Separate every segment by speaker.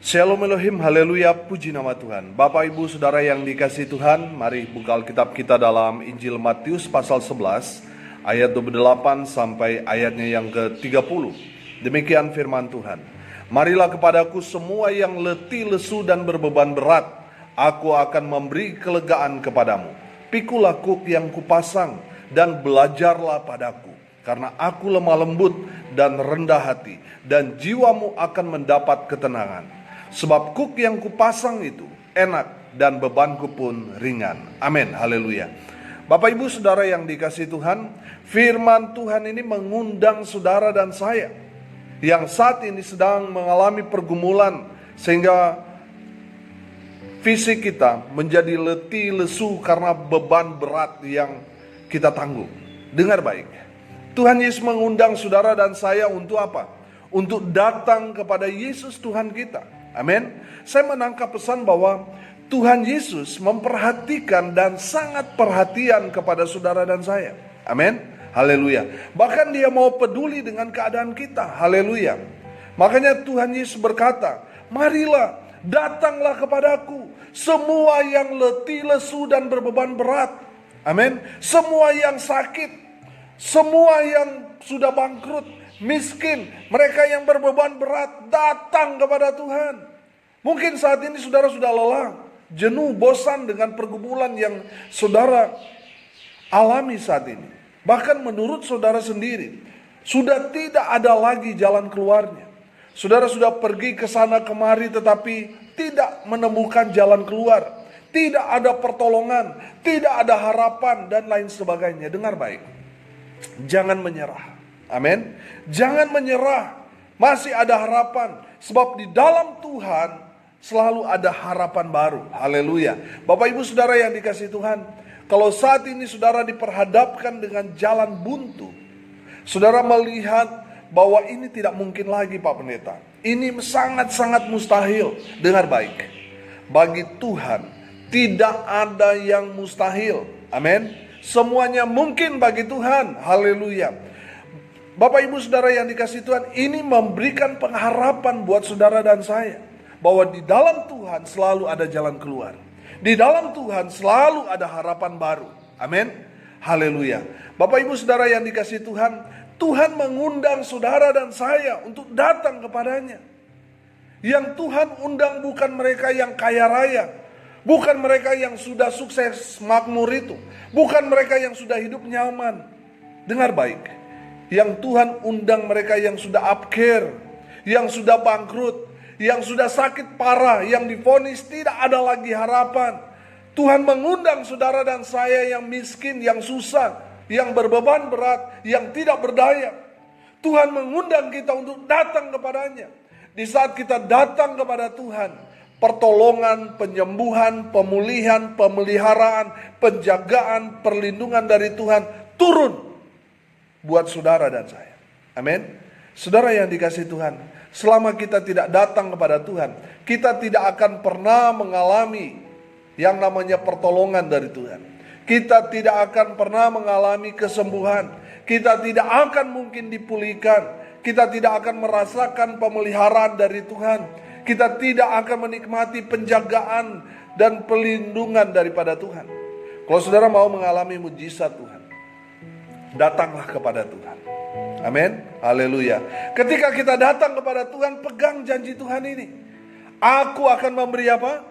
Speaker 1: Shalom Elohim, haleluya, puji nama Tuhan. Bapak Ibu Saudara yang dikasihi Tuhan, mari buka Alkitab kita dalam Injil Matius pasal 11 ayat 28 sampai ayatnya yang ke-30. Demikian firman Tuhan. Marilah kepadaku semua yang letih, lesu dan berbeban berat, aku akan memberi kelegaan kepadamu. Pikulah kuk yang kupasang dan belajarlah padaku, karena aku lemah lembut dan rendah hati, dan jiwamu akan mendapat ketenangan. Sebab kuk yang kupasang itu enak dan bebanku pun ringan. Amin, haleluya. Bapak Ibu Saudara yang dikasihi Tuhan, firman Tuhan ini mengundang saudara dan saya yang saat ini sedang mengalami pergumulan, sehingga fisik kita menjadi letih lesu karena beban berat yang kita tanggung. Dengar baik, Tuhan Yesus mengundang saudara dan saya untuk apa? Untuk datang kepada Yesus Tuhan kita. Amin. Saya menangkap pesan bahwa Tuhan Yesus memperhatikan dan sangat perhatian kepada saudara dan saya. Amin. Haleluya. Bahkan dia mau peduli dengan keadaan kita. Haleluya. Makanya Tuhan Yesus berkata, marilah, datanglah kepadaku, semua yang letih, lesu dan berbeban berat. Amin. Semua yang sakit, semua yang sudah bangkrut, miskin, mereka yang berbeban berat, datang kepada Tuhan. Mungkin saat ini saudara sudah lelah, jenuh, bosan dengan pergumulan yang saudara alami saat ini. Bahkan menurut saudara sendiri, sudah tidak ada lagi jalan keluarnya. Saudara sudah pergi ke sana kemari tetapi tidak menemukan jalan keluar. Tidak ada pertolongan, tidak ada harapan dan lain sebagainya. Dengar baik, jangan menyerah. Amin. Jangan menyerah. Masih ada harapan. Sebab di dalam Tuhan selalu ada harapan baru. Haleluya. Bapak Ibu Saudara yang dikasihi Tuhan, kalau saat ini saudara diperhadapkan dengan jalan buntu, saudara melihat bahwa ini tidak mungkin lagi Pak Pendeta, ini sangat-sangat mustahil. Dengar baik, bagi Tuhan tidak ada yang mustahil. Amin. Semuanya mungkin bagi Tuhan. Haleluya. Bapak Ibu Saudara yang dikasihi Tuhan, ini memberikan pengharapan buat saudara dan saya, bahwa di dalam Tuhan selalu ada jalan keluar. Di dalam Tuhan selalu ada harapan baru. Amin. Haleluya. Bapak Ibu Saudara yang dikasihi Tuhan, Tuhan mengundang saudara dan saya untuk datang kepadanya. Yang Tuhan undang bukan mereka yang kaya raya, bukan mereka yang sudah sukses makmur itu, bukan mereka yang sudah hidup nyaman. Dengar baik, yang Tuhan undang mereka yang sudah upcare, yang sudah bangkrut, yang sudah sakit parah, yang divonis tidak ada lagi harapan. Tuhan mengundang saudara dan saya yang miskin, yang susah, yang berbeban berat, yang tidak berdaya. Tuhan mengundang kita untuk datang kepadanya. Di saat kita datang kepada Tuhan, pertolongan, penyembuhan, pemulihan, pemeliharaan, penjagaan, perlindungan dari Tuhan turun buat saudara dan saya. Amin. Saudara yang dikasihi Tuhan, selama kita tidak datang kepada Tuhan, kita tidak akan pernah mengalami yang namanya pertolongan dari Tuhan. Kita tidak akan pernah mengalami kesembuhan. Kita tidak akan mungkin dipulihkan. Kita tidak akan merasakan pemeliharaan dari Tuhan. Kita tidak akan menikmati penjagaan dan pelindungan daripada Tuhan. Kalau saudara mau mengalami mujizat Tuhan, datanglah kepada Tuhan. Amin. Haleluya. Ketika kita datang kepada Tuhan, pegang janji Tuhan ini. Aku akan memberi apa?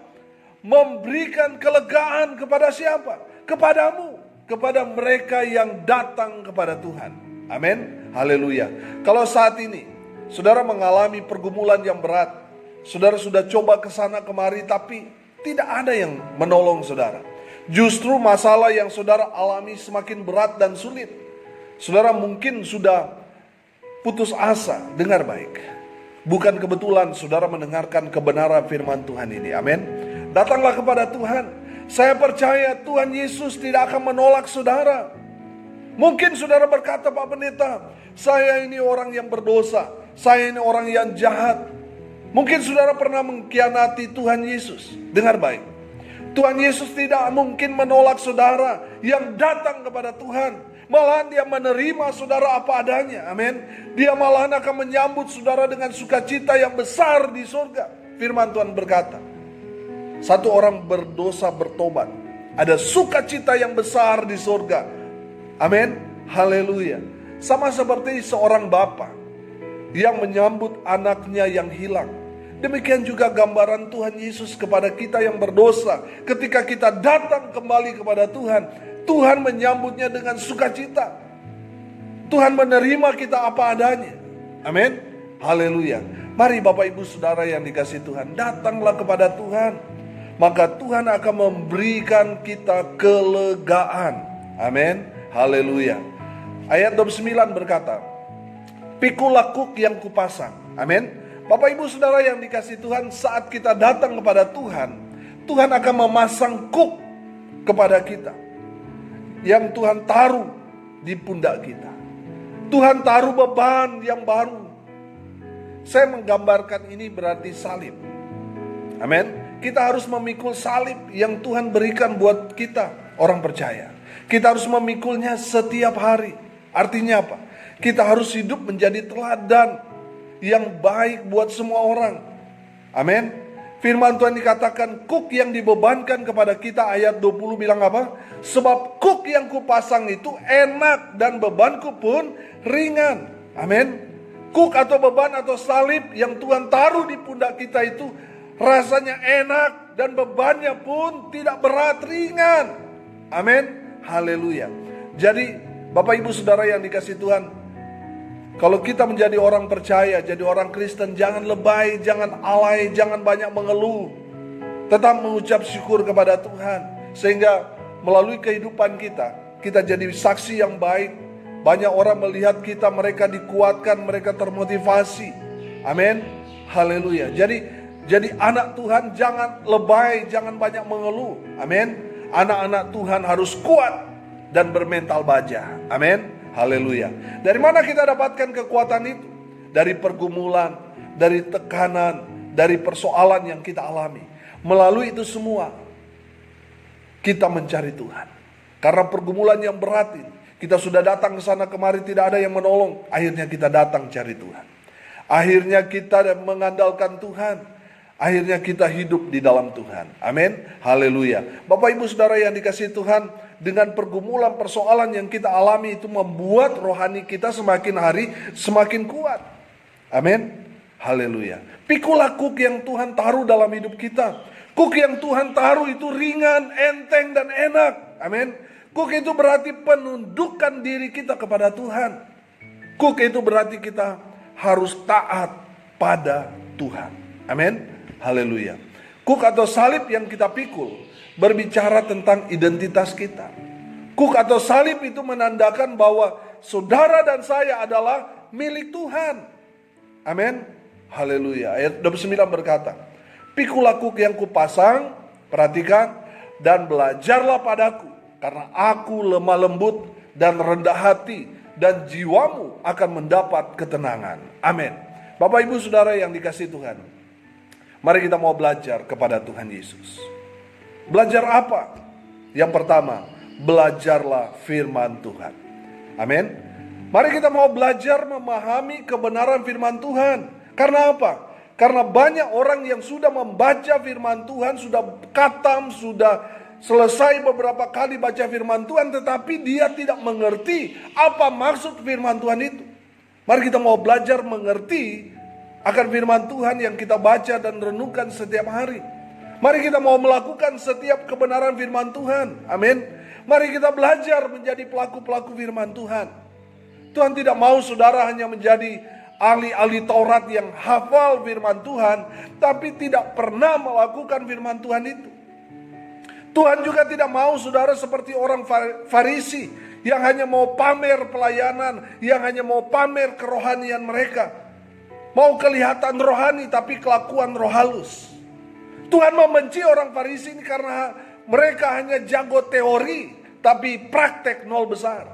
Speaker 1: Memberikan kelegaan kepada siapa? Kepadamu. Kepada mereka yang datang kepada Tuhan. Amin. Haleluya. Kalau saat ini saudara mengalami pergumulan yang berat, saudara sudah coba ke sana kemari tapi tidak ada yang menolong saudara. Justru masalah yang saudara alami semakin berat dan sulit. Saudara mungkin sudah putus asa. Dengar baik, bukan kebetulan saudara mendengarkan kebenaran firman Tuhan ini. Amin. Datanglah kepada Tuhan. Saya percaya Tuhan Yesus tidak akan menolak saudara. Mungkin saudara berkata, Pak Pendeta, saya ini orang yang berdosa, saya ini orang yang jahat. Mungkin saudara pernah mengkhianati Tuhan Yesus. Dengar baik, Tuhan Yesus tidak mungkin menolak saudara yang datang kepada Tuhan. Malahan dia menerima saudara apa adanya. Amin. Dia malahan akan menyambut saudara dengan sukacita yang besar di surga. firman Tuhan berkata, satu orang berdosa bertobat, ada sukacita yang besar di surga. Amin, haleluya. Sama seperti seorang bapa yang menyambut anaknya yang hilang. Demikian juga gambaran Tuhan Yesus kepada kita yang berdosa. Ketika kita datang kembali kepada Tuhan, Tuhan menyambutnya dengan sukacita. Tuhan menerima kita apa adanya. Amin, haleluya. Mari Bapak Ibu Saudara yang dikasihi Tuhan, datanglah kepada Tuhan, maka Tuhan akan memberikan kita kelegaan. Amin, haleluya. Ayat 29 berkata, pikulah kuk yang kupasang. Amin. Bapak Ibu Saudara yang dikasihi Tuhan, saat kita datang kepada Tuhan, Tuhan akan memasang kuk kepada kita yang Tuhan taruh di pundak kita. Tuhan taruh beban yang baru. Saya menggambarkan ini berarti salib. Amin. Kita harus memikul salib yang Tuhan berikan buat kita, orang percaya. Kita harus memikulnya setiap hari. Artinya apa? Kita harus hidup menjadi teladan yang baik buat semua orang. Amin. Firman Tuhan dikatakan, kuk yang dibebankan kepada kita, ayat 20 bilang apa? Sebab kuk yang kupasang itu enak dan bebanku pun ringan. Amin. Kuk atau beban atau salib yang Tuhan taruh di pundak kita itu rasanya enak dan bebannya pun tidak berat, ringan. Amin, haleluya. Jadi Bapak Ibu Saudara yang dikasihi Tuhan, kalau kita menjadi orang percaya, jadi orang Kristen, jangan lebay, jangan alay, jangan banyak mengeluh. Tetap mengucap syukur kepada Tuhan, sehingga melalui kehidupan kita jadi saksi yang baik. Banyak orang melihat kita, mereka dikuatkan, mereka termotivasi. Amin, haleluya. Jadi anak Tuhan jangan lebay, jangan banyak mengeluh. Amin. Anak-anak Tuhan harus kuat dan bermental baja. Amin. Haleluya. Dari mana kita dapatkan kekuatan itu? Dari pergumulan, dari tekanan, dari persoalan yang kita alami. Melalui itu semua, kita mencari Tuhan. Karena pergumulan yang berat ini, kita sudah datang ke sana kemari, tidak ada yang menolong. Akhirnya kita datang cari Tuhan. Akhirnya kita mengandalkan Tuhan. Akhirnya kita hidup di dalam Tuhan. Amin. Haleluya. Bapak Ibu Saudara yang dikasihi Tuhan, dengan pergumulan persoalan yang kita alami itu membuat rohani kita semakin hari semakin kuat. Amin. Haleluya. Pikulah kuk yang Tuhan taruh dalam hidup kita. Kuk yang Tuhan taruh itu ringan, enteng dan enak. Amin. Kuk itu berarti penundukan diri kita kepada Tuhan. Kuk itu berarti kita harus taat pada Tuhan. Amin. Haleluya. Kuk atau salib yang kita pikul berbicara tentang identitas kita. Kuk atau salib itu menandakan bahwa saudara dan saya adalah milik Tuhan. Amin. Haleluya. Ayat 29 berkata, pikulah kuk yang kupasang, perhatikan, dan belajarlah padaku, karena aku lemah lembut dan rendah hati, dan jiwamu akan mendapat ketenangan. Amin. Bapak Ibu Saudara yang dikasihi Tuhan, mari kita mau belajar kepada Tuhan Yesus. Belajar apa? Yang pertama, belajarlah firman Tuhan. Amin. Mari kita mau belajar memahami kebenaran firman Tuhan. Karena apa? Karena banyak orang yang sudah membaca firman Tuhan, sudah khatam, sudah selesai beberapa kali baca firman Tuhan, tetapi dia tidak mengerti apa maksud firman Tuhan itu. Mari kita mau belajar mengerti akan firman Tuhan yang kita baca dan renungkan setiap hari. Mari kita mau melakukan setiap kebenaran firman Tuhan. Amin. Mari kita belajar menjadi pelaku-pelaku firman Tuhan. Tuhan tidak mau saudara hanya menjadi ahli-ahli Taurat yang hafal firman Tuhan, tapi tidak pernah melakukan firman Tuhan itu. Tuhan juga tidak mau saudara seperti orang Farisi yang hanya mau pamer pelayanan, yang hanya mau pamer kerohanian mereka. Mau kelihatan rohani tapi kelakuan roh halus. Tuhan membenci orang Farisi ini karena mereka hanya jago teori tapi praktek nol besar.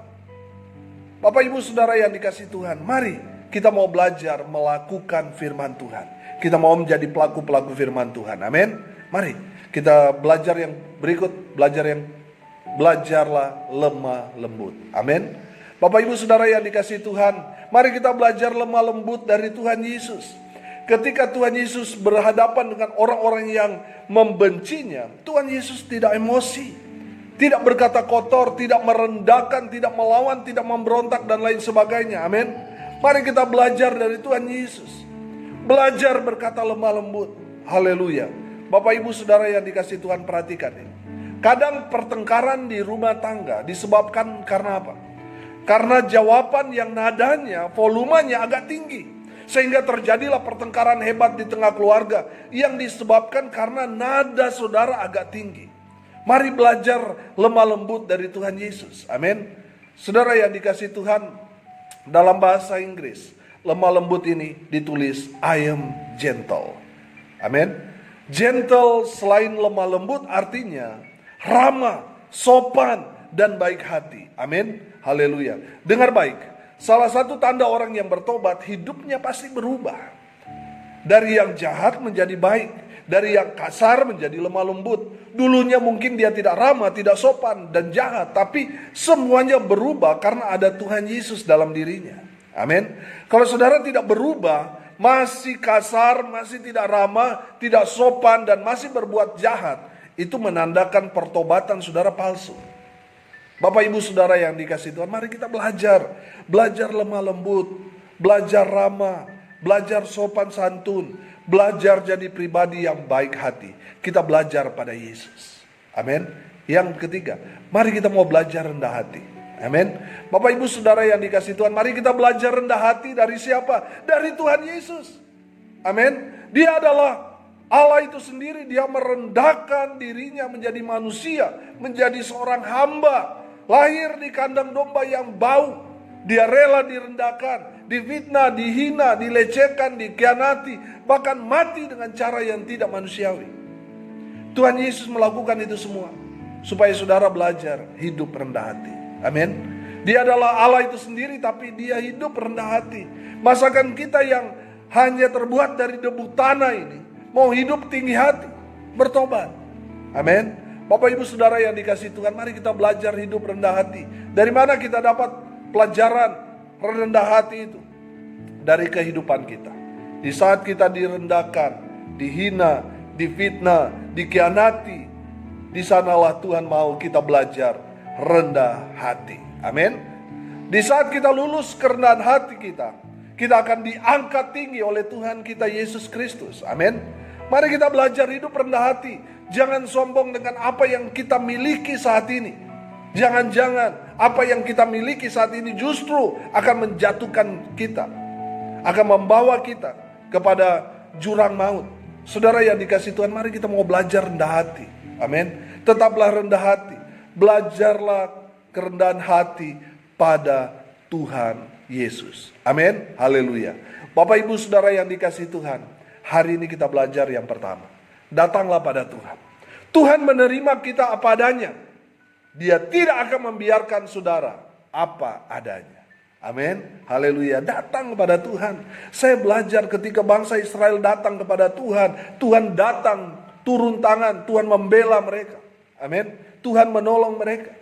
Speaker 1: Bapak Ibu Saudara yang dikasihi Tuhan, mari kita mau belajar melakukan firman Tuhan. Kita mau menjadi pelaku-pelaku firman Tuhan. Amin. Mari kita belajar yang berikut, belajarlah lemah lembut. Amin. Bapak Ibu Saudara yang dikasihi Tuhan, mari kita belajar lemah lembut dari Tuhan Yesus. Ketika Tuhan Yesus berhadapan dengan orang-orang yang membencinya, Tuhan Yesus tidak emosi, tidak berkata kotor, tidak merendahkan, tidak melawan, tidak memberontak dan lain sebagainya. Amin. Mari kita belajar dari Tuhan Yesus. Belajar berkata lemah lembut. Haleluya. Bapak ibu saudara yang dikasih Tuhan, perhatikan ini. Kadang pertengkaran di rumah tangga disebabkan karena apa? Karena jawaban yang nadanya, volumenya agak tinggi. Sehingga terjadilah pertengkaran hebat di tengah keluarga yang disebabkan karena nada saudara agak tinggi. Mari belajar lemah lembut dari Tuhan Yesus. Amin. Saudara yang dikasih Tuhan, dalam bahasa Inggris, lemah lembut ini ditulis I am gentle. Amin. Gentle selain lemah lembut artinya ramah, sopan, dan baik hati. Amin. Haleluya. Dengar baik. Salah satu tanda orang yang bertobat, hidupnya pasti berubah. Dari yang jahat menjadi baik. Dari yang kasar menjadi lemah lembut. Dulunya mungkin dia tidak ramah, tidak sopan, dan jahat. Tapi semuanya berubah karena ada Tuhan Yesus dalam dirinya. Amin. Kalau saudara tidak berubah, masih kasar, masih tidak ramah, tidak sopan, dan masih berbuat jahat, itu menandakan pertobatan saudara palsu. Bapak ibu saudara yang dikasih Tuhan, mari kita belajar. Belajar lemah lembut, belajar ramah, belajar sopan santun, belajar jadi pribadi yang baik hati. Kita belajar pada Yesus. Amin. Yang ketiga, mari kita mau belajar rendah hati. Amin. Bapak ibu saudara yang dikasih Tuhan, mari kita belajar rendah hati dari siapa? Dari Tuhan Yesus. Amin. Dia adalah Allah itu sendiri. Dia merendahkan dirinya menjadi manusia, menjadi seorang hamba. Lahir di kandang domba yang bau. Dia rela direndahkan, difitnah, dihina, dilecehkan, dikhianati, bahkan mati dengan cara yang tidak manusiawi. Tuhan Yesus melakukan itu semua supaya saudara belajar hidup rendah hati. Amin. Dia adalah Allah itu sendiri, tapi dia hidup rendah hati. Masakan kita yang hanya terbuat dari debu tanah ini mau hidup tinggi hati, bertobat. Amin. Bapak ibu saudara yang dikasih Tuhan, mari kita belajar hidup rendah hati. Dari mana kita dapat pelajaran rendah hati itu? Dari kehidupan kita. Di saat kita direndahkan, dihina, difitnah, dikhianati, di sanalah Tuhan mau kita belajar rendah hati. Amin. Di saat kita lulus kerendahan hati kita akan diangkat tinggi oleh Tuhan kita Yesus Kristus. Amin. Mari kita belajar hidup rendah hati. Jangan sombong dengan apa yang kita miliki saat ini. Jangan-jangan apa yang kita miliki saat ini justru akan menjatuhkan kita, akan membawa kita kepada jurang maut. Saudara yang dikasih Tuhan, mari kita mau belajar rendah hati. Amin. Tetaplah rendah hati. Belajarlah kerendahan hati pada Tuhan Yesus. Amin. Haleluya. Bapak ibu saudara yang dikasih Tuhan, hari ini kita belajar yang pertama. Datanglah pada Tuhan. Tuhan menerima kita apa adanya. Dia tidak akan membiarkan saudara apa adanya. Amin. Haleluya. Datang kepada Tuhan. Saya belajar ketika bangsa Israel datang kepada Tuhan. Tuhan datang, turun tangan. Tuhan membela mereka. Amin. Tuhan menolong mereka.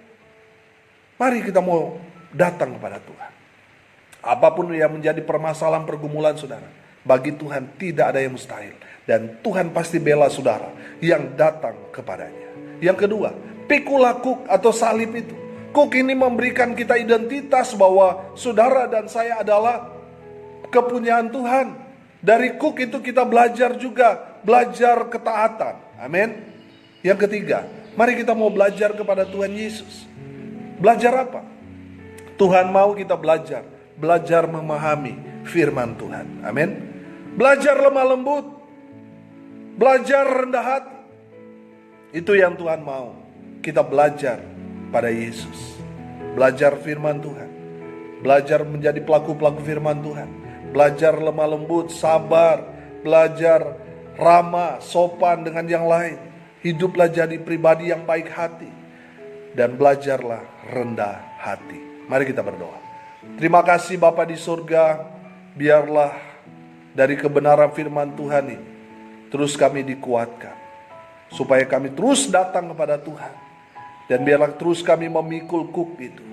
Speaker 1: Mari kita mau datang kepada Tuhan. Apapun yang menjadi permasalahan pergumulan saudara, bagi Tuhan tidak ada yang mustahil. Dan Tuhan pasti bela saudara yang datang kepadanya. Yang kedua, pikul kuk atau salib itu. Kuk ini memberikan kita identitas bahwa saudara dan saya adalah kepunyaan Tuhan. Dari kuk itu kita belajar juga, belajar ketaatan. Amin. Yang ketiga, mari kita mau belajar kepada Tuhan Yesus. Belajar apa? Tuhan mau kita belajar memahami firman Tuhan. Amin. Belajar lemah lembut, belajar rendah hati. Itu yang Tuhan mau. Kita belajar pada Yesus. Belajar firman Tuhan. Belajar menjadi pelaku-pelaku firman Tuhan. Belajar lemah lembut, sabar. Belajar ramah, sopan dengan yang lain. Hiduplah jadi pribadi yang baik hati. Dan belajarlah rendah hati. Mari kita berdoa. Terima kasih Bapa di surga. Biarlah dari kebenaran firman Tuhan ini terus kami dikuatkan, supaya kami terus datang kepada Tuhan. Dan biarlah terus kami memikul kuk itu.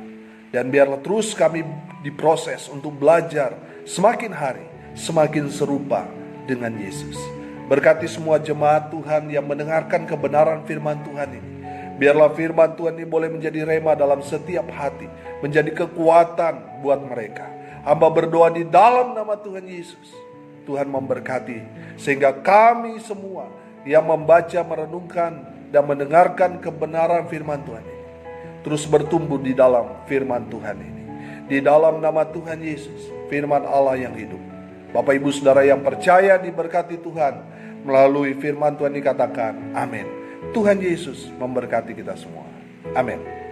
Speaker 1: Dan biarlah terus kami diproses untuk belajar semakin hari semakin serupa dengan Yesus. Berkati semua jemaat Tuhan yang mendengarkan kebenaran firman Tuhan ini. Biarlah firman Tuhan ini boleh menjadi rema dalam setiap hati, menjadi kekuatan buat mereka. Hamba berdoa di dalam nama Tuhan Yesus, Tuhan memberkati, sehingga kami semua yang membaca, merenungkan, dan mendengarkan kebenaran firman Tuhan ini terus bertumbuh di dalam firman Tuhan ini. Di dalam nama Tuhan Yesus, firman Allah yang hidup. Bapak Ibu Saudara yang percaya diberkati Tuhan melalui firman Tuhan dikatakan, amin. Tuhan Yesus memberkati kita semua. Amin.